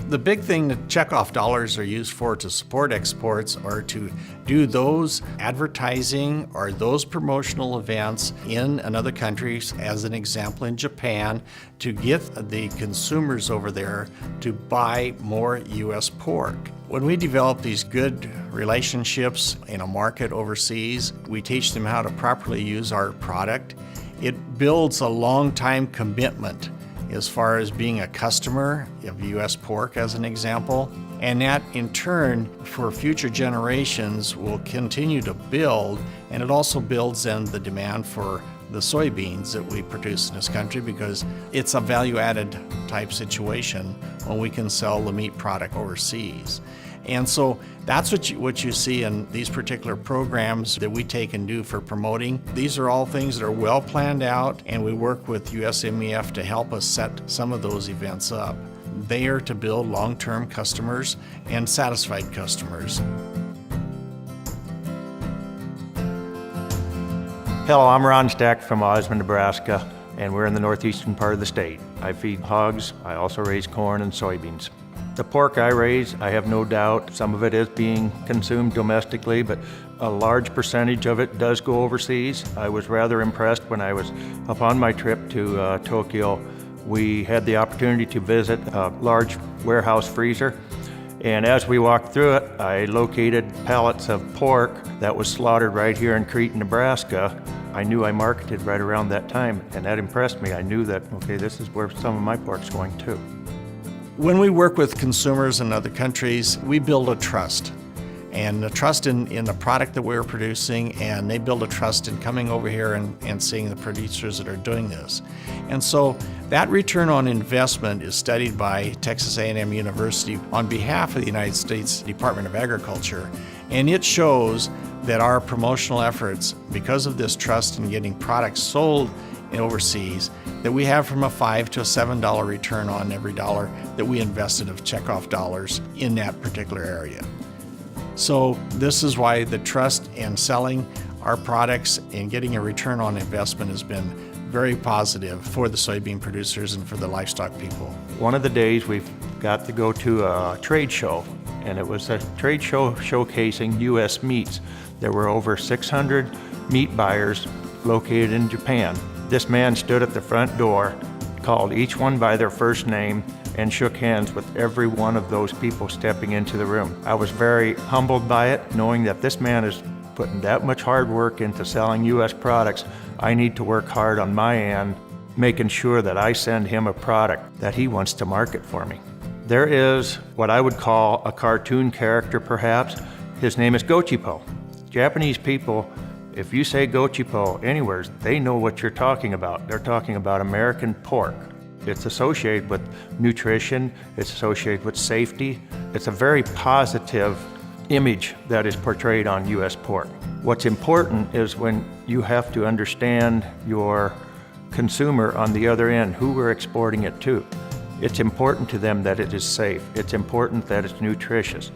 The big thing that checkoff dollars are used for to support exports are to do those advertising or those promotional events in another countries, as an example in Japan, to get the consumers over there to buy more U.S. pork. When we develop these good relationships in a market overseas, we teach them how to properly use our product. It builds a long-time commitment as far as being a customer of U.S. pork, as an example. And that, in turn, for future generations will continue to build, and it also builds then the demand for the soybeans that we produce in this country, because it's a value-added type situation when we can sell the meat product overseas. And so that's what you see in these particular programs that we take and do for promoting. These are all things that are well planned out, and we work with USMEF to help us set some of those events up. They are to build long-term customers and satisfied customers. Hello, I'm Ron Stack from Osmond, Nebraska, and we're in the northeastern part of the state. I feed hogs. I also raise corn and soybeans. The pork I raise, I have no doubt, some of it is being consumed domestically, but a large percentage of it does go overseas. I was rather impressed when I was upon my trip to Tokyo. We had the opportunity to visit a large warehouse freezer, and as we walked through it, I located pallets of pork that was slaughtered right here in Cretin, Nebraska. I knew I marketed right around that time, and that impressed me. I knew that, okay, this is where some of my pork's going too. When we work with consumers in other countries, we build a trust. And a trust in the product that we're producing, and they build a trust in coming over here and seeing the producers that are doing this. And so that return on investment is studied by Texas A&M University on behalf of the United States Department of Agriculture. And it shows that our promotional efforts, because of this trust in getting products sold overseas, that we have from a $5 to a $7 return on every dollar that we invested of checkoff dollars in that particular area. So this is why the trust in selling our products and getting a return on investment has been very positive for the soybean producers and for the livestock people. One of the days we got to go to a trade show, and it was a trade show showcasing U.S. meats. There were over 600 meat buyers located in Japan. This man stood at the front door, called each one by their first name, and shook hands with every one of those people stepping into the room. I was very humbled by it, knowing that this man is putting that much hard work into selling U.S. products. I need to work hard on my end, making sure that I send him a product that he wants to market for me. There is what I would call a cartoon character, perhaps. His name is Gochipo. Japanese people, if you say Gochipo anywhere, they know what you're talking about. They're talking about American pork. It's associated with nutrition, it's associated with safety. It's a very positive image that is portrayed on U.S. pork. What's important is when you have to understand your consumer on the other end, who we're exporting it to. It's important to them that it is safe. It's important that it's nutritious.